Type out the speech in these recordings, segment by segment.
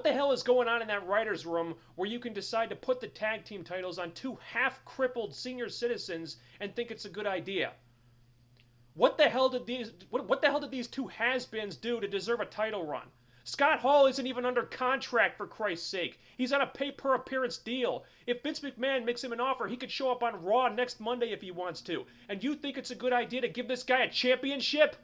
the hell is going on in that writer's room where you can decide to put the tag team titles on two half-crippled senior citizens and think it's a good idea? What the hell did these two has-beens do to deserve a title run? Scott Hall isn't even under contract, for Christ's sake. He's on a pay-per-appearance deal. If Vince McMahon makes him an offer, he could show up on Raw next Monday if he wants to. And you think it's a good idea to give this guy a championship?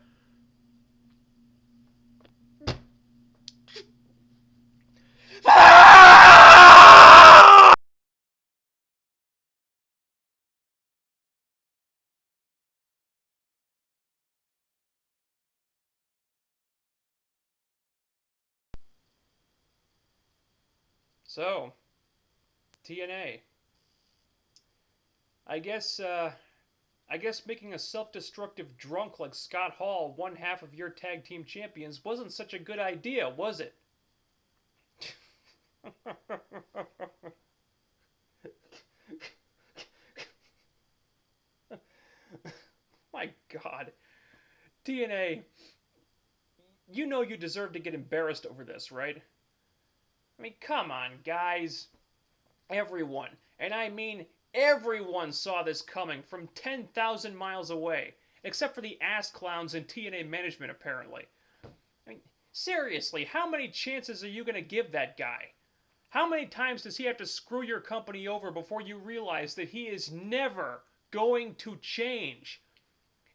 So, TNA. I guess making a self-destructive drunk like Scott Hall one half of your tag team champions wasn't such a good idea, was it? My God. TNA, you know you deserve to get embarrassed over this, right? I mean, come on, guys. Everyone, and I mean everyone, saw this coming from 10,000 miles away. Except for the ass clowns in TNA Management, apparently. I mean, seriously, how many chances are you going to give that guy? How many times does he have to screw your company over before you realize that he is never going to change?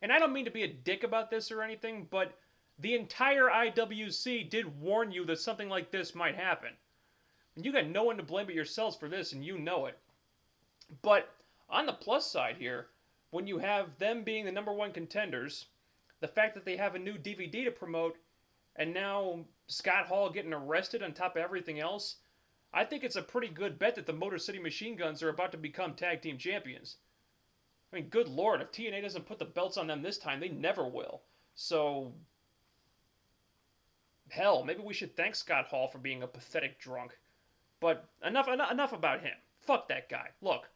And I don't mean to be a dick about this or anything, but the entire IWC did warn you that something like this might happen. And you got no one to blame but yourselves for this, and you know it. But on the plus side here, when you have them being the #1 contenders, the fact that they have a new DVD to promote, and now Scott Hall getting arrested on top of everything else, I think it's a pretty good bet that the Motor City Machine Guns are about to become tag team champions. I mean, good lord, if TNA doesn't put the belts on them this time, they never will. So, hell, maybe we should thank Scott Hall for being a pathetic drunk. But enough about him. Fuck that guy. Look,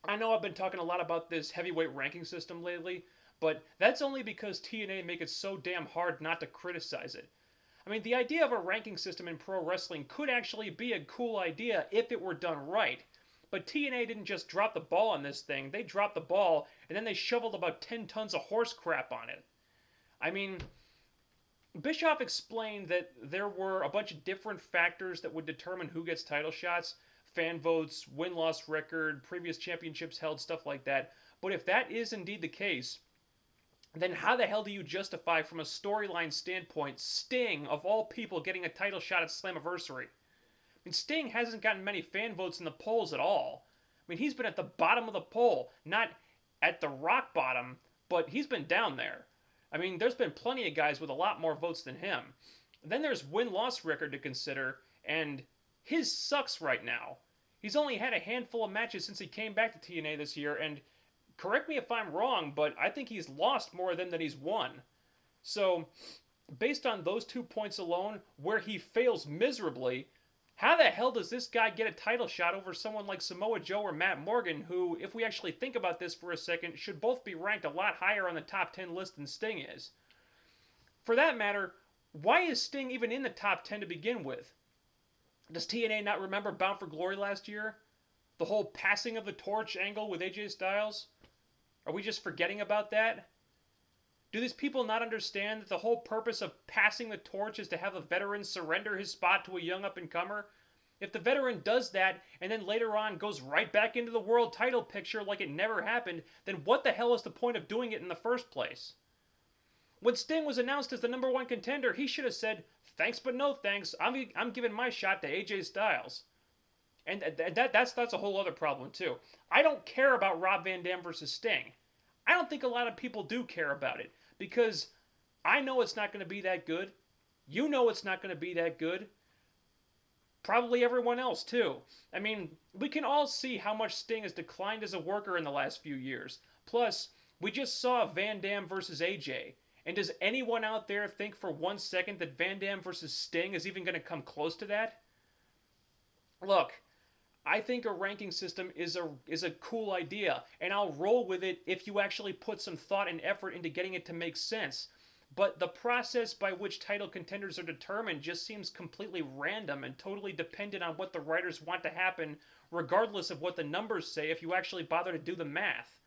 I know I've been talking a lot about this heavyweight ranking system lately, but that's only because TNA make it so damn hard not to criticize it. I mean, the idea of a ranking system in pro wrestling could actually be a cool idea if it were done right. But TNA didn't just drop the ball on this thing. They dropped the ball, and then they shoveled about 10 tons of horse crap on it. I mean, Bischoff explained that there were a bunch of different factors that would determine who gets title shots. Fan votes, win-loss record, previous championships held, stuff like that. But if that is indeed the case, then how the hell do you justify, from a storyline standpoint, Sting, of all people, getting a title shot at Slammiversary? I mean, Sting hasn't gotten many fan votes in the polls at all. I mean, he's been at the bottom of the poll. Not at the rock bottom, but he's been down there. I mean, there's been plenty of guys with a lot more votes than him. Then there's win-loss record to consider, and his sucks right now. He's only had a handful of matches since he came back to TNA this year, and correct me if I'm wrong, but I think he's lost more than he's won. So, based on those 2 points alone, where he fails miserably, how the hell does this guy get a title shot over someone like Samoa Joe or Matt Morgan, who, if we actually think about this for a second, should both be ranked a lot higher on the top 10 list than Sting is? For that matter, why is Sting even in the top 10 to begin with? Does TNA not remember Bound for Glory last year? The whole passing of the torch angle with AJ Styles? Are we just forgetting about that? Do these people not understand that the whole purpose of passing the torch is to have a veteran surrender his spot to a young up-and-comer? If the veteran does that, and then later on goes right back into the world title picture like it never happened, then what the hell is the point of doing it in the first place? When Sting was announced as the #1 contender, he should have said, thanks but no thanks, I'm giving my shot to AJ Styles. And that's a whole other problem too. I don't care about Rob Van Dam versus Sting. I don't think a lot of people do care about it, because I know it's not going to be that good. You know it's not going to be that good. Probably everyone else too. I mean, we can all see how much Sting has declined as a worker in the last few years. Plus, we just saw Van Dam versus AJ. And does anyone out there think for 1 second that Van Dam versus Sting is even going to come close to that? Look, I think a ranking system is a cool idea, and I'll roll with it if you actually put some thought and effort into getting it to make sense. but the process by which title contenders are determined just seems completely random and totally dependent on what the writers want to happen, regardless of what the numbers say if you actually bother to do the math.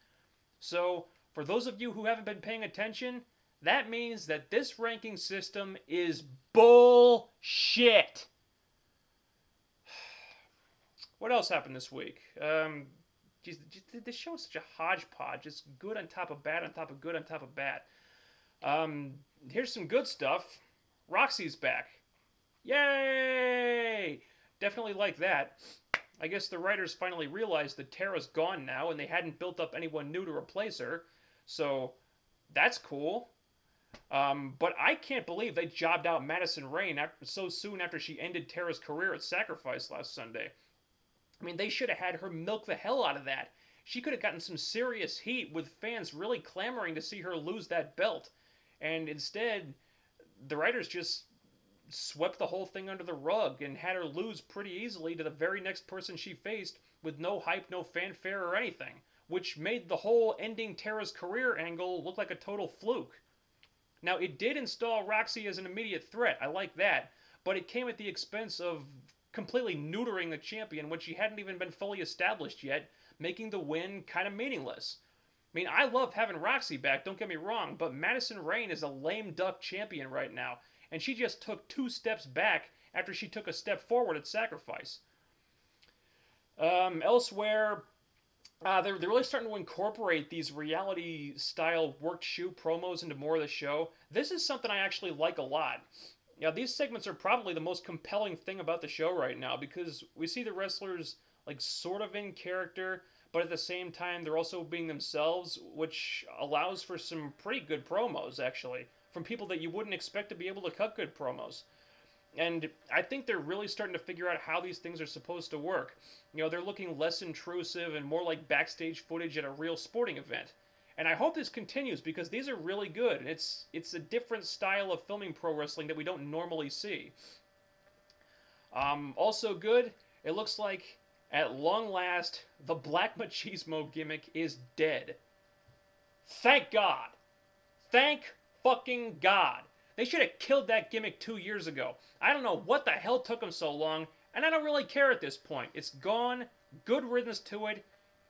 So, for those of you who haven't been paying attention, that means that this ranking system is bullshit. What else happened this week? Geez, this show is such a hodgepodge. It's good on top of bad on top of good on top of bad. Here's some good stuff. Roxy's back. Yay! Definitely like that. I guess the writers finally realized that Tara's gone now and they hadn't built up anyone new to replace her. So, that's cool. But I can't believe they jobbed out Madison Rayne so soon after she ended Tara's career at Sacrifice last Sunday. I mean, they should have had her milk the hell out of that. She could have gotten some serious heat with fans really clamoring to see her lose that belt. And instead, the writers just swept the whole thing under the rug and had her lose pretty easily to the very next person she faced with no hype, no fanfare or anything, which made the whole ending Tara's career angle look like a total fluke. Now, it did install Roxy as an immediate threat, I like that, but it came at the expense of completely neutering the champion when she hadn't even been fully established yet, making the win kind of meaningless. I mean, I love having Roxy back, don't get me wrong, but Madison Rayne is a lame duck champion right now, and she just took 2 steps back after she took a step forward at Sacrifice. Elsewhere, they're really starting to incorporate these reality-style worked shoe promos into more of the show. This is something I actually like a lot. Now, these segments are probably the most compelling thing about the show right now because we see the wrestlers like sort of in character, but at the same time they're also being themselves, which allows for some pretty good promos actually from people that you wouldn't expect to be able to cut good promos. And I think they're really starting to figure out how these things are supposed to work. You know, they're looking less intrusive and more like backstage footage at a real sporting event. And I hope this continues because these are really good. And it's a different style of filming pro wrestling that we don't normally see. Also good, it looks like at long last the Black Machismo gimmick is dead. Thank God. Thank fucking God. They should have killed that gimmick 2 years ago. I don't know what the hell took them so long, and I don't really care at this point. It's gone, good riddance to it,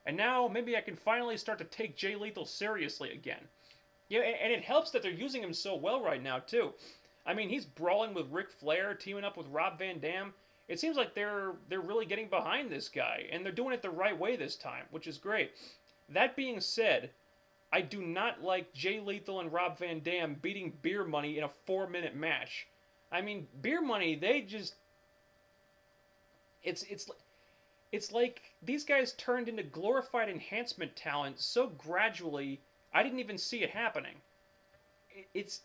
and now maybe I can finally start to take Jay Lethal seriously again. Yeah, and it helps that they're using him so well right now, too. I mean, he's brawling with Ric Flair, teaming up with Rob Van Dam. It seems like they're really getting behind this guy, and they're doing it the right way this time, which is great. That being said, I do not like Jay Lethal and Rob Van Dam beating Beer Money in a 4-minute match. I mean, Beer Money, they just... It's like these guys turned into glorified enhancement talent so gradually, I didn't even see it happening. It's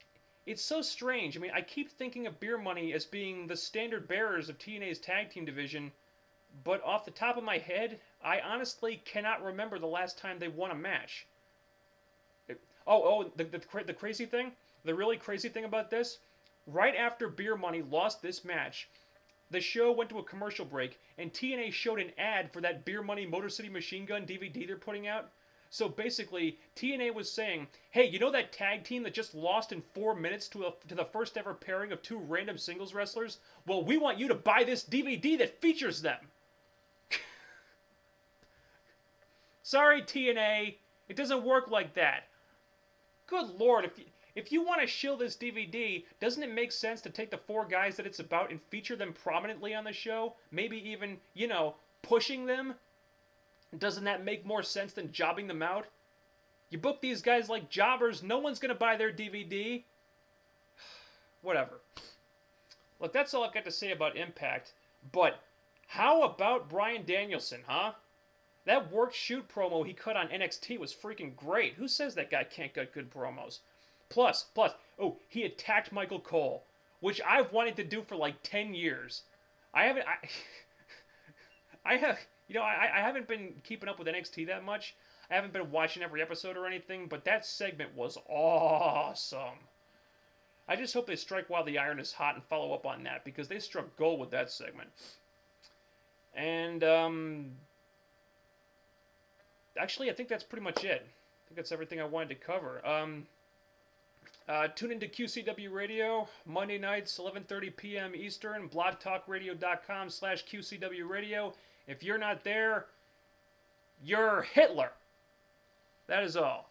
so strange. I mean, I keep thinking of Beer Money as being the standard bearers of TNA's tag team division, but off the top of my head, I honestly cannot remember the last time they won a match. The crazy thing, the really crazy thing about this, right after Beer Money lost this match, the show went to a commercial break, and TNA showed an ad for that Beer Money Motor City Machine Gun DVD they're putting out. So basically, TNA was saying, hey, you know that tag team that just lost in 4 minutes to the first ever pairing of 2 random singles wrestlers? Well, we want you to buy this DVD that features them. Sorry, TNA, it doesn't work like that. Good Lord, if you want to shill this DVD, doesn't it make sense to take the 4 guys that it's about and feature them prominently on the show? Maybe even, you know, pushing them? Doesn't that make more sense than jobbing them out? You book these guys like jobbers, no one's going to buy their DVD. Whatever. Look, that's all I've got to say about Impact. But how about Bryan Danielson, huh? That work shoot promo he cut on NXT was freaking great. Who says that guy can't cut good promos? Plus, he attacked Michael Cole, which I've wanted to do for like 10 years. I haven't been keeping up with NXT that much. I haven't been watching every episode or anything, but that segment was awesome. I just hope they strike while the iron is hot and follow up on that, because they struck gold with that segment. And, actually, I think that's pretty much it. I think that's everything I wanted to cover. Tune into QCW Radio, Monday nights, 11:30 p.m. Eastern, blogtalkradio.com/QCW Radio. If you're not there, you're Hitler. That is all.